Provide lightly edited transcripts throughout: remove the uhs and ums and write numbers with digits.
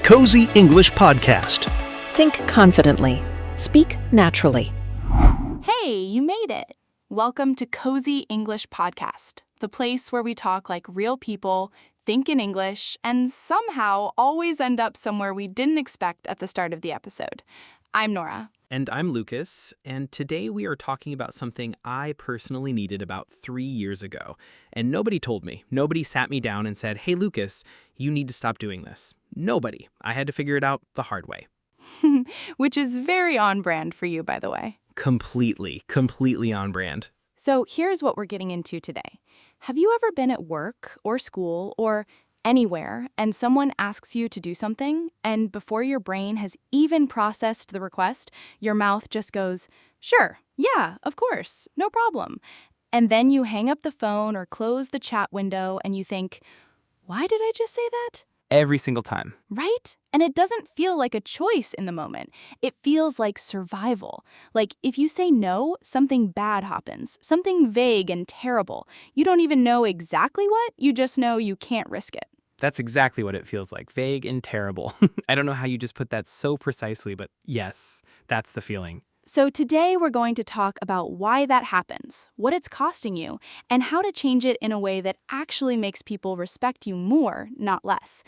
Cozy English Podcast. Think confidently. Speak naturally. Hey, you made it! Welcome to Cozy English Podcast, the place where we talk like real people, think in English, and somehow always end up somewhere we didn't expect at the start of the episode. I'm Nora. And I'm Lucas, and today we are talking about something I personally needed about 3 years ago. And nobody told me. Nobody sat me down and said, hey, Lucas, you need to stop doing this. Nobody. I had to figure it out the hard way. Which is very on brand for you, by the way. Completely on brand. So here's what we're getting into today. Have you ever been at work or school or anywhere and someone asks you to do something, and before your brain has even processed the request, your mouth just goes, sure, yeah, of course, no problem. And then you hang up the phone or close the chat window and you think, why did I just say that? Every single time. Right? And it doesn't feel like a choice in the moment. It feels like survival. Like if you say no, something bad happens, something vague and terrible. You don't even know exactly what, you just know you can't risk it. That's exactly what it feels like. Vague and terrible. I don't know how you just put that so precisely, but yes, that's the feeling. So today we're going to talk about why that happens, what it's costing you, and how to change it in a way that actually makes people respect you more, not less.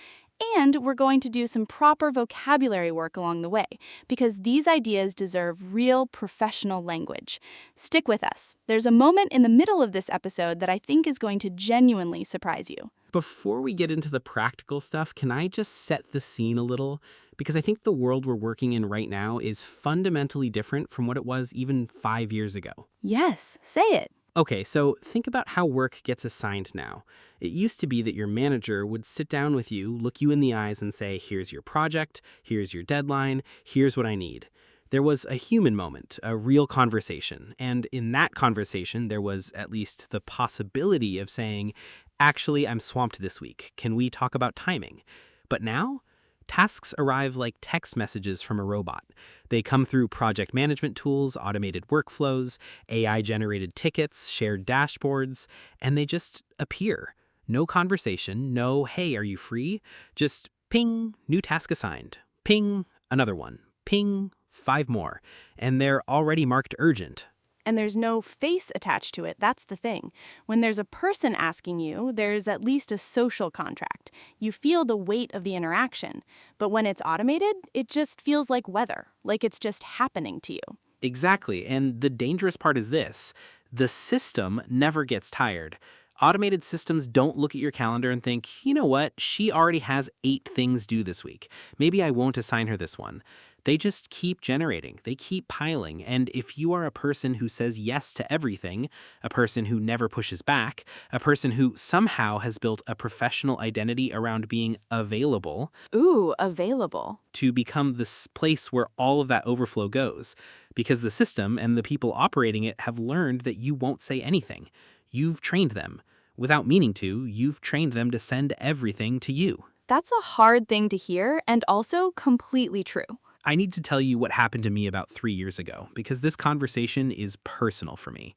And we're going to do some proper vocabulary work along the way, because these ideas deserve real professional language. Stick with us. There's a moment in the middle of this episode that I think is going to genuinely surprise you. Before we get into the practical stuff, can I just set the scene a little? Because I think the world we're working in right now is fundamentally different from what it was even 5 years ago. Yes, say it. Okay, so think about how work gets assigned now. It used to be that your manager would sit down with you, look you in the eyes and say, here's your project, here's your deadline, here's what I need. There was a human moment, a real conversation, and in that conversation there was at least the possibility of saying, actually, I'm swamped this week. Can we talk about timing? But now, tasks arrive like text messages from a robot. They come through project management tools, automated workflows, AI-generated tickets, shared dashboards, and they just appear. No conversation, no, hey, are you free? Just ping, new task assigned. Ping, another one. Ping, 5 more. And they're already marked urgent. And there's no face attached to it, that's the thing. When there's a person asking you, there's at least a social contract. You feel the weight of the interaction. But when it's automated, it just feels like weather, like it's just happening to you. Exactly, and the dangerous part is this. The system never gets tired. Automated systems don't look at your calendar and think, you know what, she already has 8 things due this week. Maybe I won't assign her this one. They just keep generating, they keep piling, and if you are a person who says yes to everything, a person who never pushes back, a person who somehow has built a professional identity around being available. Ooh, available. To become this place where all of that overflow goes, because the system and the people operating it have learned that you won't say anything. You've trained them. Without meaning to, you've trained them to send everything to you. That's a hard thing to hear and also completely true. I need to tell you what happened to me about 3 years ago, because this conversation is personal for me.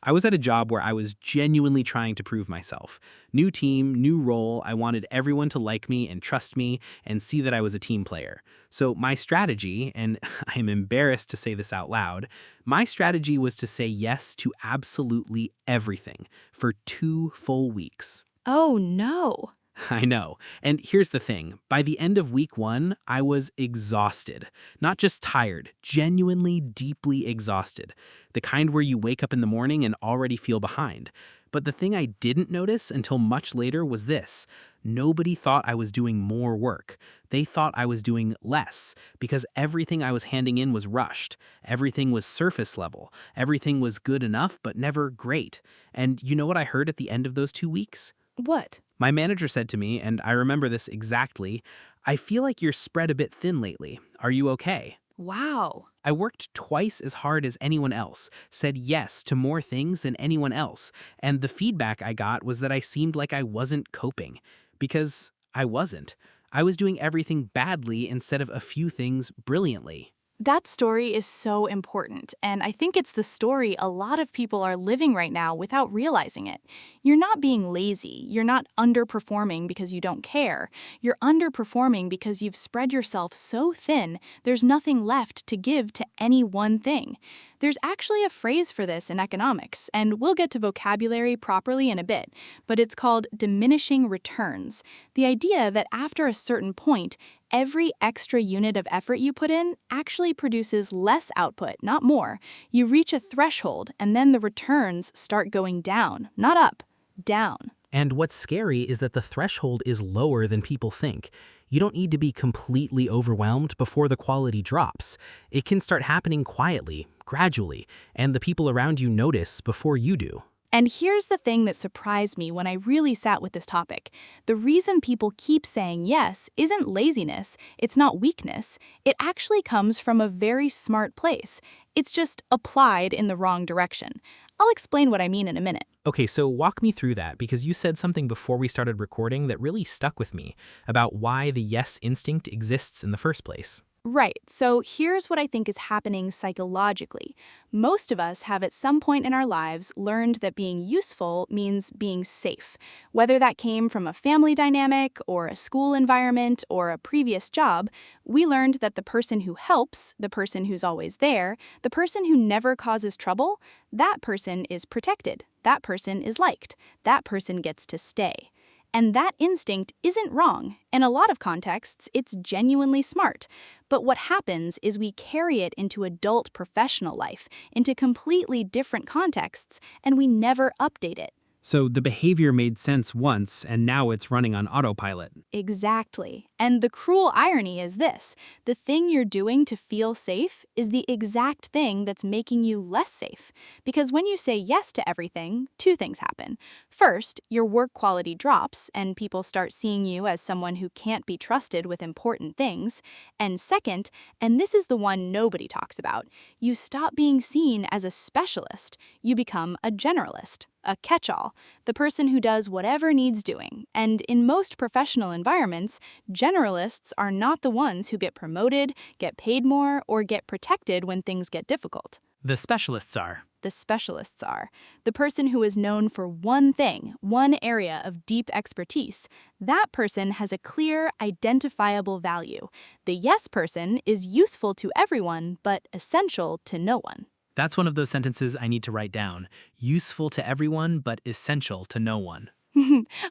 I was at a job where I was genuinely trying to prove myself. New team, new role, I wanted everyone to like me and trust me and see that I was a team player. So my strategy, and I am embarrassed to say this out loud, my strategy was to say yes to absolutely everything for 2 full weeks. Oh, no. I know. And here's the thing. By the end of week 1, I was exhausted. Not just tired, genuinely deeply exhausted. The kind where you wake up in the morning and already feel behind. But the thing I didn't notice until much later was this. Nobody thought I was doing more work. They thought I was doing less, because everything I was handing in was rushed. Everything was surface level. Everything was good enough, but never great. And you know what I heard at the end of those 2 weeks? What? My manager said to me, and I remember this exactly, I feel like you're spread a bit thin lately. Are you okay? Wow. I worked twice as hard as anyone else, said yes to more things than anyone else, and the feedback I got was that I seemed like I wasn't coping. Because I wasn't. I was doing everything badly instead of a few things brilliantly. That story is so important, and I think it's the story a lot of people are living right now without realizing it. You're not being lazy. You're not underperforming because you don't care. You're underperforming because you've spread yourself so thin, there's nothing left to give to any one thing. There's actually a phrase for this in economics, and we'll get to vocabulary properly in a bit, but it's called diminishing returns. The idea that after a certain point, every extra unit of effort you put in actually produces less output, not more. You reach a threshold, and then the returns start going down, not up, down. And what's scary is that the threshold is lower than people think. You don't need to be completely overwhelmed before the quality drops. It can start happening quietly, gradually, and the people around you notice before you do. And here's the thing that surprised me when I really sat with this topic. The reason people keep saying yes isn't laziness, it's not weakness. It actually comes from a very smart place. It's just applied in the wrong direction. I'll explain what I mean in a minute. Okay, so walk me through that, because you said something before we started recording that really stuck with me about why the yes instinct exists in the first place. Right, so here's what I think is happening psychologically. Most of us have at some point in our lives learned that being useful means being safe. Whether that came from a family dynamic or a school environment or a previous job, we learned that the person who helps, the person who's always there, the person who never causes trouble, that person is protected, that person is liked, that person gets to stay. And that instinct isn't wrong. In a lot of contexts, it's genuinely smart. But what happens is we carry it into adult professional life, into completely different contexts, and we never update it. So the behavior made sense once, and now it's running on autopilot. Exactly. And the cruel irony is this: the thing you're doing to feel safe is the exact thing that's making you less safe. Because when you say yes to everything, two things happen. First, your work quality drops, and people start seeing you as someone who can't be trusted with important things. And second, and this is the one nobody talks about, you stop being seen as a specialist. You become a generalist, a catch-all, the person who does whatever needs doing. And in most professional environments, generalists are not the ones who get promoted, get paid more, or get protected when things get difficult. The specialists are. The specialists are. The person who is known for one thing, one area of deep expertise. That person has a clear, identifiable value. The yes person is useful to everyone, but essential to no one. That's one of those sentences I need to write down. Useful to everyone, but essential to no one.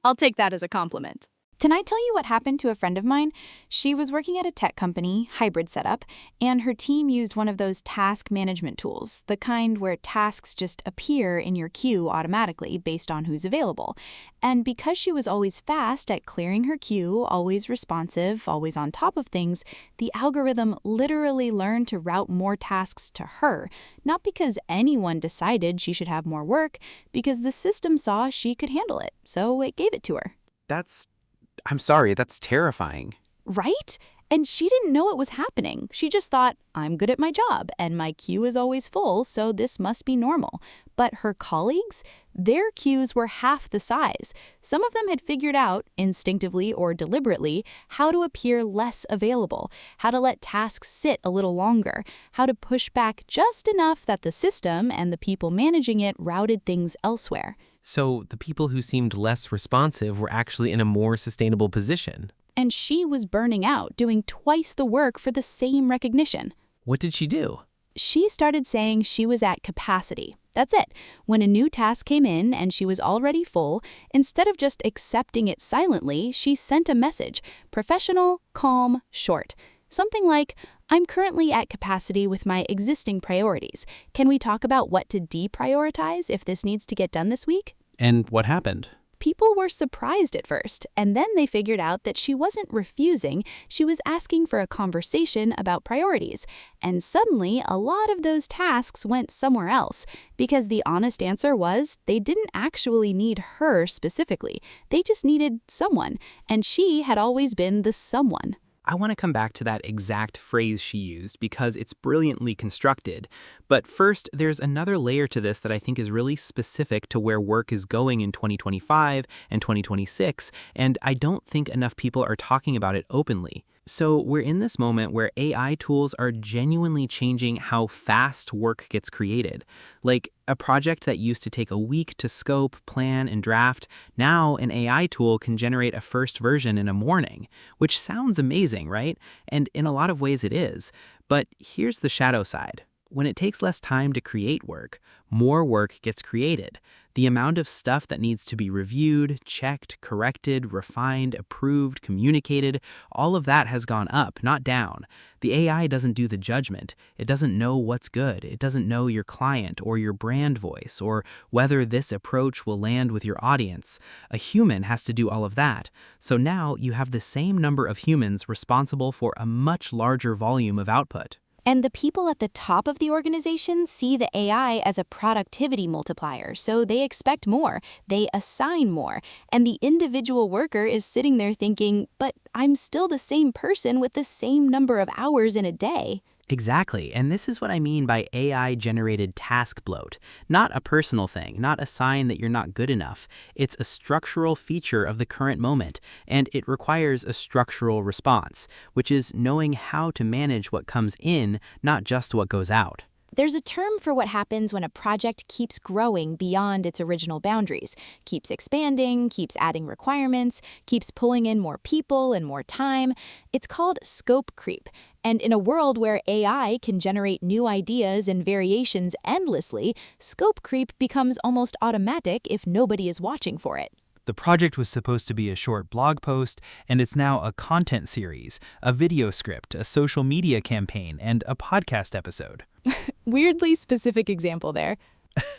I'll take that as a compliment. Can I tell you what happened to a friend of mine? She was working at a tech company, hybrid setup, and her team used one of those task management tools, the kind where tasks just appear in your queue automatically based on who's available. And because she was always fast at clearing her queue, always responsive, always on top of things, the algorithm literally learned to route more tasks to her, not because anyone decided she should have more work, because the system saw she could handle it, so it gave it to her. I'm sorry, that's terrifying. Right? And she didn't know it was happening. She just thought, I'm good at my job, and my queue is always full, so this must be normal. But her colleagues, their queues were half the size. Some of them had figured out, instinctively or deliberately, how to appear less available, how to let tasks sit a little longer, how to push back just enough that the system and the people managing it routed things elsewhere. So the people who seemed less responsive were actually in a more sustainable position. And she was burning out, doing twice the work for the same recognition. What did she do? She started saying she was at capacity. That's it. When a new task came in and she was already full, instead of just accepting it silently, she sent a message: professional, calm, short. Something like, I'm currently at capacity with my existing priorities. Can we talk about what to deprioritize if this needs to get done this week? And what happened? People were surprised at first, and then they figured out that she wasn't refusing, she was asking for a conversation about priorities. And suddenly, a lot of those tasks went somewhere else, because the honest answer was they didn't actually need her specifically. They just needed someone, and she had always been the someone. I want to come back to that exact phrase she used because it's brilliantly constructed. But first, there's another layer to this that I think is really specific to where work is going in 2025 and 2026, and I don't think enough people are talking about it openly. So we're in this moment where AI tools are genuinely changing how fast work gets created. Like a project that used to take a week to scope, plan, and draft, now an AI tool can generate a first version in a morning, which sounds amazing, right? And in a lot of ways it is. But here's the shadow side. When it takes less time to create work, more work gets created. The amount of stuff that needs to be reviewed, checked, corrected, refined, approved, communicated, all of that has gone up, not down. The AI doesn't do the judgment. It doesn't know what's good. It doesn't know your client or your brand voice or whether this approach will land with your audience. A human has to do all of that. So now you have the same number of humans responsible for a much larger volume of output. And the people at the top of the organization see the AI as a productivity multiplier, so they expect more, they assign more, and the individual worker is sitting there thinking, but I'm still the same person with the same number of hours in a day. Exactly, and this is what I mean by AI-generated task bloat. Not a personal thing, not a sign that you're not good enough. It's a structural feature of the current moment, and it requires a structural response, which is knowing how to manage what comes in, not just what goes out. There's a term for what happens when a project keeps growing beyond its original boundaries, keeps expanding, keeps adding requirements, keeps pulling in more people and more time. It's called scope creep. And in a world where AI can generate new ideas and variations endlessly, scope creep becomes almost automatic if nobody is watching for it. The project was supposed to be a short blog post, and it's now a content series, a video script, a social media campaign, and a podcast episode. Weirdly specific example there.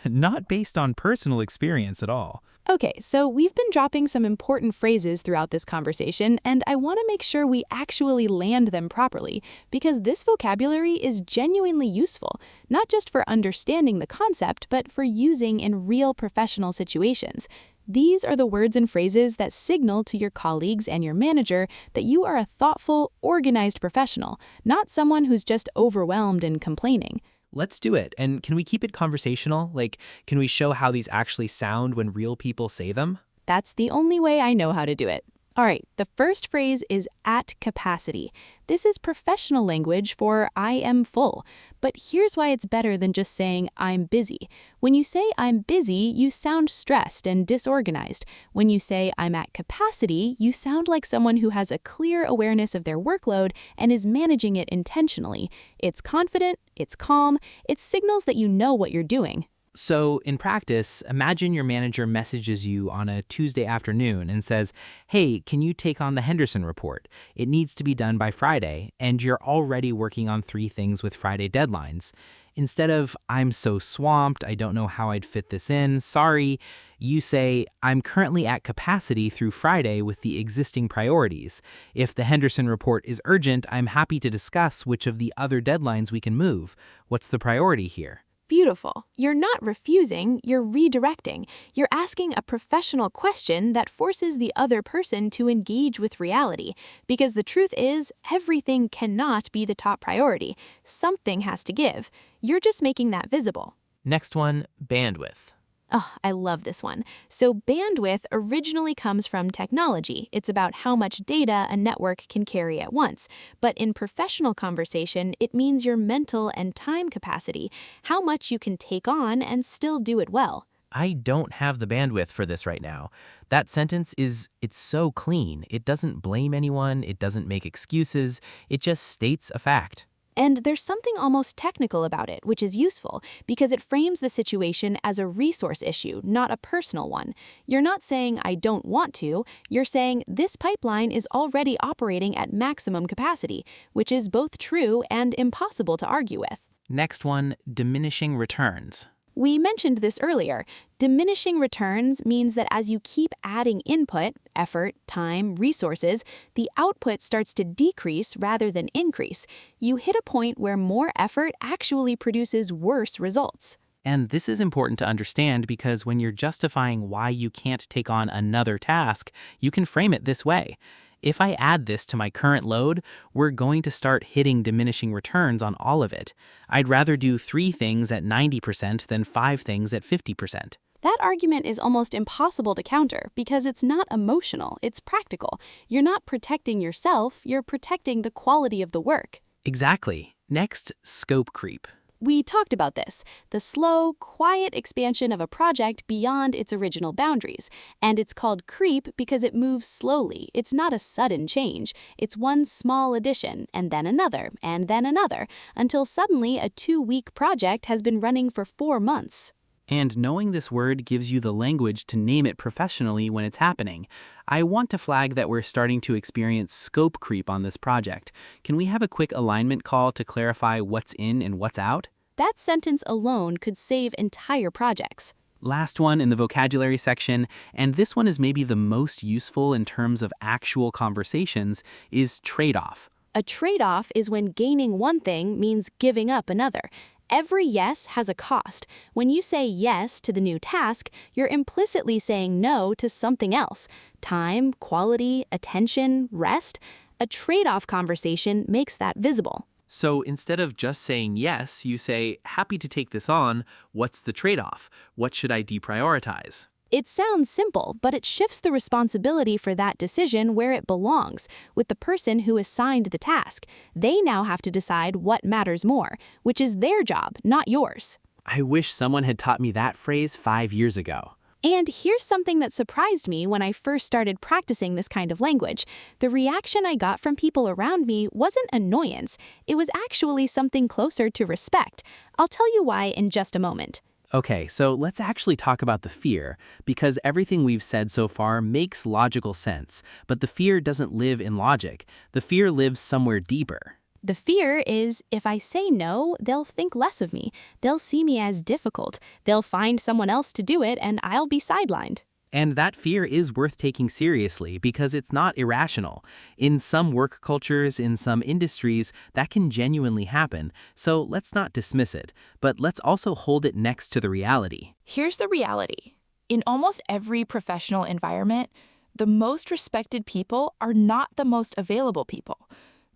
Not based on personal experience at all. Okay, so we've been dropping some important phrases throughout this conversation, and I want to make sure we actually land them properly, because this vocabulary is genuinely useful, not just for understanding the concept, but for using in real professional situations. These are the words and phrases that signal to your colleagues and your manager that you are a thoughtful, organized professional, not someone who's just overwhelmed and complaining. Let's do it. And can we keep it conversational? Like, can we show how these actually sound when real people say them? That's the only way I know how to do it. All right, the first phrase is at capacity. This is professional language for I am full. But here's why it's better than just saying I'm busy. When you say I'm busy, you sound stressed and disorganized. When you say I'm at capacity, you sound like someone who has a clear awareness of their workload and is managing it intentionally. It's confident, it's calm, it signals that you know what you're doing. So, in practice, imagine your manager messages you on a Tuesday afternoon and says, "Hey, can you take on the Henderson report? It needs to be done by Friday," and you're already working on 3 things with Friday deadlines. Instead of, "I'm so swamped, I don't know how I'd fit this in, sorry," you say, "I'm currently at capacity through Friday with the existing priorities. If the Henderson report is urgent, I'm happy to discuss which of the other deadlines we can move. What's the priority here?" Beautiful. You're not refusing, you're redirecting. You're asking a professional question that forces the other person to engage with reality. Because the truth is, everything cannot be the top priority. Something has to give. You're just making that visible. Next one, bandwidth. Oh, I love this one. So bandwidth originally comes from technology. It's about how much data a network can carry at once. But in professional conversation, it means your mental and time capacity, how much you can take on and still do it well. I don't have the bandwidth for this right now. That sentence it's so clean. It doesn't blame anyone. It doesn't make excuses. It just states a fact. And there's something almost technical about it, which is useful, because it frames the situation as a resource issue, not a personal one. You're not saying, I don't want to, you're saying, this pipeline is already operating at maximum capacity, which is both true and impossible to argue with. Next one, diminishing returns. We mentioned this earlier. Diminishing returns means that as you keep adding input, effort, time, resources, the output starts to decrease rather than increase. You hit a point where more effort actually produces worse results. And this is important to understand because when you're justifying why you can't take on another task, you can frame it this way. If I add this to my current load, we're going to start hitting diminishing returns on all of it. I'd rather do 3 things at 90% than 5 things at 50%. That argument is almost impossible to counter because it's not emotional, it's practical. You're not protecting yourself, you're protecting the quality of the work. Exactly. Next, scope creep. We talked about this, the slow, quiet expansion of a project beyond its original boundaries. And it's called creep because it moves slowly. It's not a sudden change. It's one small addition, and then another, until suddenly a 2-week project has been running for 4 months. And knowing this word gives you the language to name it professionally when it's happening. I want to flag that we're starting to experience scope creep on this project. Can we have a quick alignment call to clarify what's in and what's out? That sentence alone could save entire projects. Last one in the vocabulary section, and this one is maybe the most useful in terms of actual conversations, is trade-off. A trade-off is when gaining one thing means giving up another. Every yes has a cost. When you say yes to the new task, you're implicitly saying no to something else. Time, quality, attention, rest. A trade-off conversation makes that visible. So instead of just saying yes, you say, happy to take this on, what's the trade-off? What should I deprioritize? It sounds simple, but it shifts the responsibility for that decision where it belongs, with the person who assigned the task. They now have to decide what matters more, which is their job, not yours. I wish someone had taught me that phrase 5 years ago. And here's something that surprised me when I first started practicing this kind of language. The reaction I got from people around me wasn't annoyance. It was actually something closer to respect. I'll tell you why in just a moment. Okay, so let's actually talk about the fear, because everything we've said so far makes logical sense, but the fear doesn't live in logic. The fear lives somewhere deeper. The fear is if I say no, they'll think less of me. They'll see me as difficult. They'll find someone else to do it, and I'll be sidelined. And that fear is worth taking seriously because it's not irrational. In some work cultures, in some industries, that can genuinely happen, so let's not dismiss it, but let's also hold it next to the reality. Here's the reality. In almost every professional environment, the most respected people are not the most available people.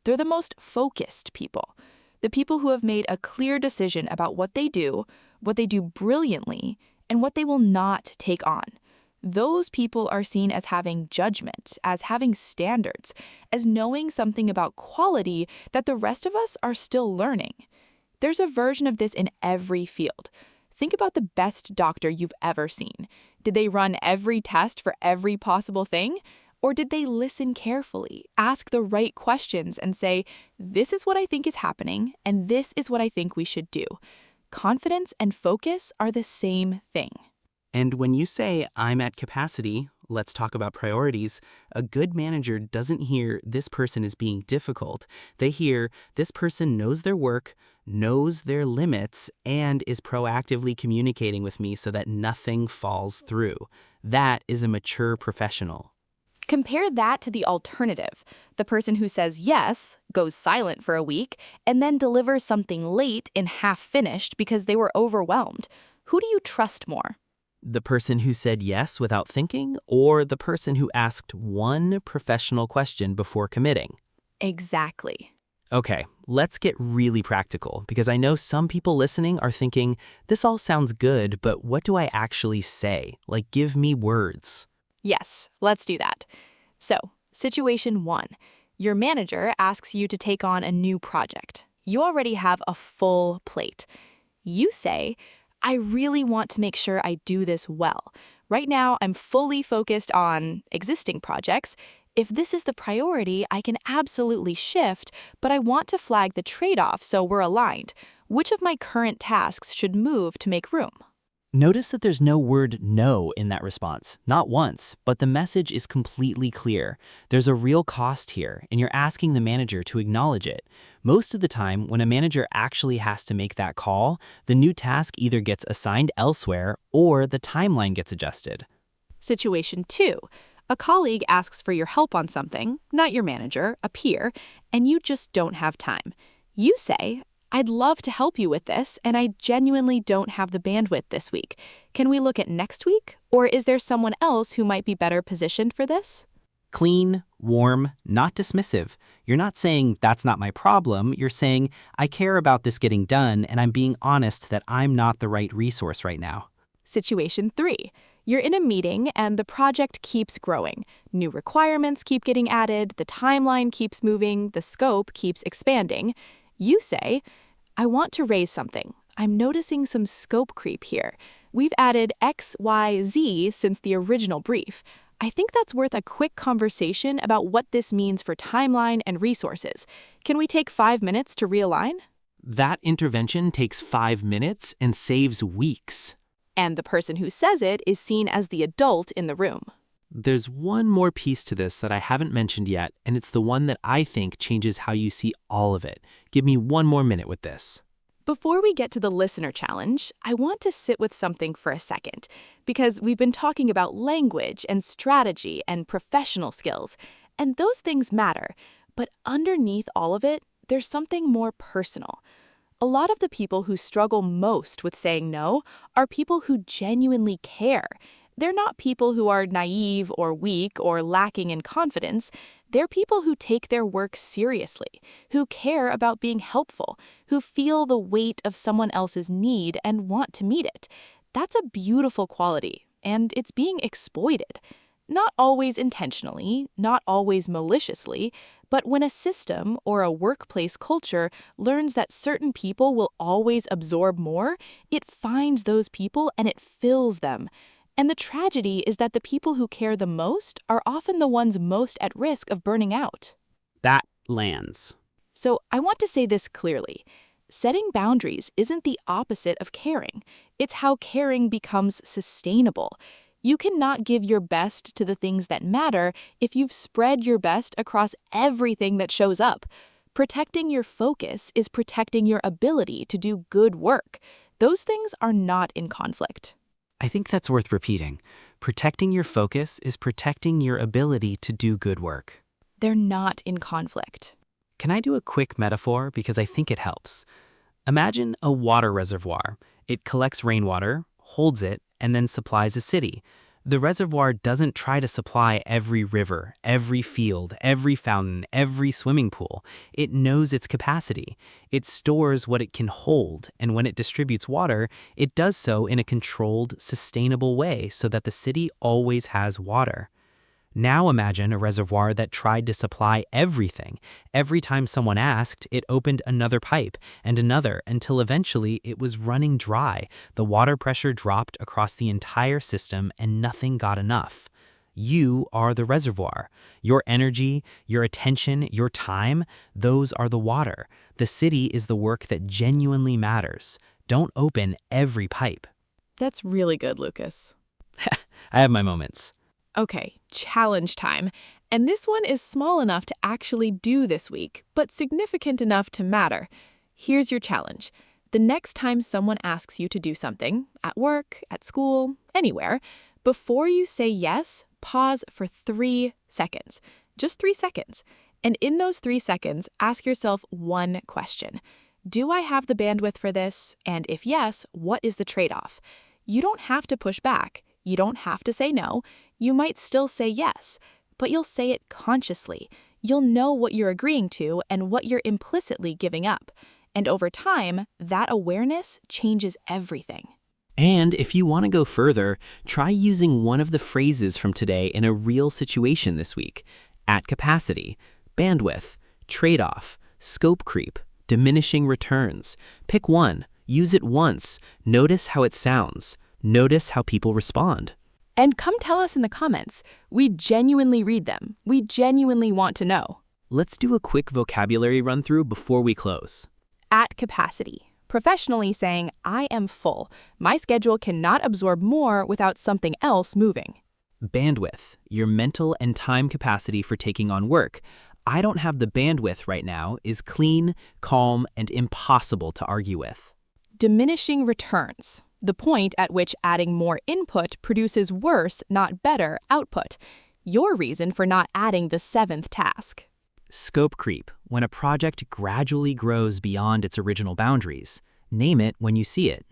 They're the most focused people. The people who have made a clear decision about what they do brilliantly, and what they will not take on. Those people are seen as having judgment, as having standards, as knowing something about quality that the rest of us are still learning. There's a version of this in every field. Think about the best doctor you've ever seen. Did they run every test for every possible thing? Or did they listen carefully, ask the right questions, and say, this is what I think is happening, and this is what I think we should do? Confidence and focus are the same thing. And when you say, I'm at capacity, let's talk about priorities, a good manager doesn't hear this person is being difficult. They hear this person knows their work, knows their limits, and is proactively communicating with me so that nothing falls through. That is a mature professional. Compare that to the alternative. The person who says yes, goes silent for a week, and then delivers something late and half-finished because they were overwhelmed. Who do you trust more? The person who said yes without thinking, or the person who asked one professional question before committing? Exactly. Okay, let's get really practical, because I know some people listening are thinking, this all sounds good, but what do I actually say? Like, give me words. Yes, let's do that. So, situation 1. Your manager asks you to take on a new project. You already have a full plate. You say, I really want to make sure I do this well. Right now, I'm fully focused on existing projects. If this is the priority, I can absolutely shift, but I want to flag the trade-off so we're aligned. Which of my current tasks should move to make room? Notice that there's no word no in that response. Not once, but the message is completely clear. There's a real cost here, and you're asking the manager to acknowledge it. Most of the time, when a manager actually has to make that call, the new task either gets assigned elsewhere or the timeline gets adjusted. Situation 2. A colleague asks for your help on something, not your manager, a peer, and you just don't have time. You say, I'd love to help you with this, and I genuinely don't have the bandwidth this week. Can we look at next week? Or is there someone else who might be better positioned for this? Clean, warm, not dismissive. You're not saying, that's not my problem. You're saying, I care about this getting done, and I'm being honest that I'm not the right resource right now. Situation 3. You're in a meeting and the project keeps growing. New requirements keep getting added, the timeline keeps moving, the scope keeps expanding. You say, I want to raise something. I'm noticing some scope creep here. We've added X, Y, Z since the original brief. I think that's worth a quick conversation about what this means for timeline and resources. Can we take 5 minutes to realign? That intervention takes 5 minutes and saves weeks. And the person who says it is seen as the adult in the room. There's one more piece to this that I haven't mentioned yet, and it's the one that I think changes how you see all of it. Give me 1 more minute with this. Before we get to the listener challenge, I want to sit with something for a second, because we've been talking about language and strategy and professional skills, and those things matter, but underneath all of it, there's something more personal. A lot of the people who struggle most with saying no are people who genuinely care. They're not people who are naive or weak or lacking in confidence. They're people who take their work seriously, who care about being helpful, who feel the weight of someone else's need and want to meet it. That's a beautiful quality, and it's being exploited. Not always intentionally, not always maliciously, but when a system or a workplace culture learns that certain people will always absorb more, it finds those people and it fills them. And the tragedy is that the people who care the most are often the ones most at risk of burning out. That lands. So I want to say this clearly. Setting boundaries isn't the opposite of caring. It's how caring becomes sustainable. You cannot give your best to the things that matter if you've spread your best across everything that shows up. Protecting your focus is protecting your ability to do good work. Those things are not in conflict. I think that's worth repeating. Protecting your focus is protecting your ability to do good work. They're not in conflict. Can I do a quick metaphor because I think it helps? Imagine a water reservoir. It collects rainwater, holds it, and then supplies a city. The reservoir doesn't try to supply every river, every field, every fountain, every swimming pool. It knows its capacity. It stores what it can hold, and when it distributes water, it does so in a controlled, sustainable way so that the city always has water. Now imagine a reservoir that tried to supply everything. Every time someone asked, it opened another pipe and another until eventually it was running dry. The water pressure dropped across the entire system and nothing got enough. You are the reservoir. Your energy, your attention, your time, those are the water. The city is the work that genuinely matters. Don't open every pipe. That's really good, Lucas. I have my moments. Okay, challenge time. And this one is small enough to actually do this week, but significant enough to matter. Here's your challenge. The next time someone asks you to do something, at work, at school, anywhere, before you say yes, pause for 3 seconds. Just 3 seconds. And in those 3 seconds, ask yourself one question. Do I have the bandwidth for this? And if yes, what is the trade-off? You don't have to push back. You don't have to say no. You might still say yes, but you'll say it consciously. You'll know what you're agreeing to and what you're implicitly giving up. And over time, that awareness changes everything. And if you want to go further, try using one of the phrases from today in a real situation this week. At capacity, bandwidth, trade-off, scope creep, diminishing returns. Pick one, use it once, notice how it sounds, notice how people respond. And come tell us in the comments. We genuinely read them. We genuinely want to know. Let's do a quick vocabulary run-through before we close. At capacity. Professionally saying, I am full. My schedule cannot absorb more without something else moving. Bandwidth, your mental and time capacity for taking on work. I don't have the bandwidth right now is clean, calm, and impossible to argue with. Diminishing returns. The point at which adding more input produces worse, not better, output. Your reason for not adding the 7th task. Scope creep, when a project gradually grows beyond its original boundaries. Name it when you see it.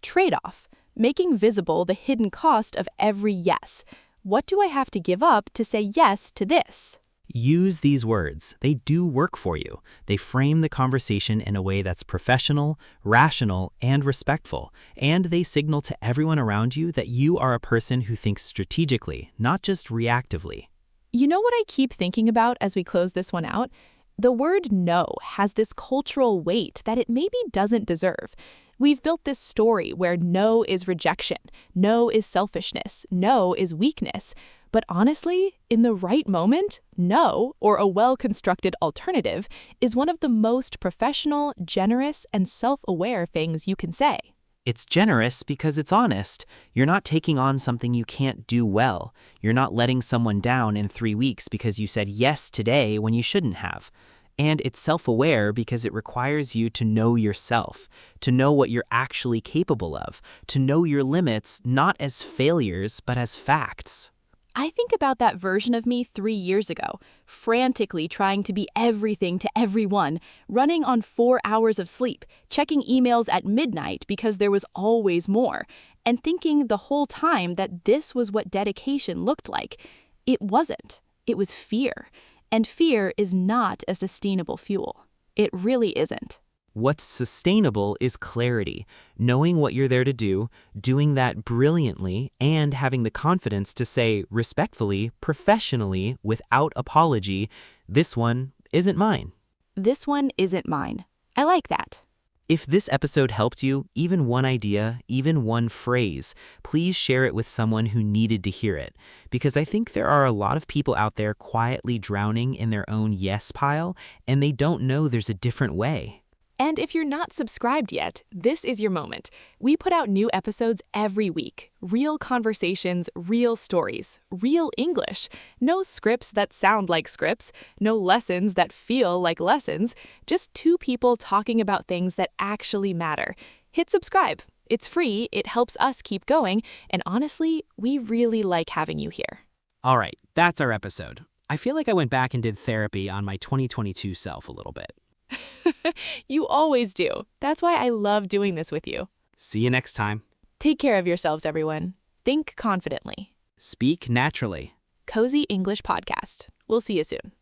Trade-off, making visible the hidden cost of every yes. What do I have to give up to say yes to this? Use these words. They do work for you. They frame the conversation in a way that's professional, rational, and respectful, and they signal to everyone around you that you are a person who thinks strategically, not just reactively. You know what I keep thinking about as we close this one out? The word no has this cultural weight that it maybe doesn't deserve. We've built this story where no is rejection, no is selfishness, no is weakness. But honestly, in the right moment, no, or a well-constructed alternative, is one of the most professional, generous, and self-aware things you can say. It's generous because it's honest. You're not taking on something you can't do well. You're not letting someone down in 3 weeks because you said yes today when you shouldn't have. And it's self-aware because it requires you to know yourself, to know what you're actually capable of, to know your limits not as failures but as facts. I think about that version of me 3 years ago, frantically trying to be everything to everyone, running on 4 hours of sleep, checking emails at midnight because there was always more, and thinking the whole time that this was what dedication looked like. It wasn't. It was fear. And fear is not a sustainable fuel. It really isn't. What's sustainable is clarity, knowing what you're there to do, doing that brilliantly, and having the confidence to say respectfully, professionally, without apology, this one isn't mine. This one isn't mine. I like that. If this episode helped you, even one idea, even one phrase, please share it with someone who needed to hear it. Because I think there are a lot of people out there quietly drowning in their own yes pile, and they don't know there's a different way. And if you're not subscribed yet, this is your moment. We put out new episodes every week. Real conversations, real stories, real English. No scripts that sound like scripts, no lessons that feel like lessons, just two people talking about things that actually matter. Hit subscribe. It's free, it helps us keep going, and honestly, we really like having you here. All right, that's our episode. I feel like I went back and did therapy on my 2022 self a little bit. You always do. That's why I love doing this with you. See you next time. Take care of yourselves, everyone. Think confidently. Speak naturally. Cozy English Podcast. We'll see you soon.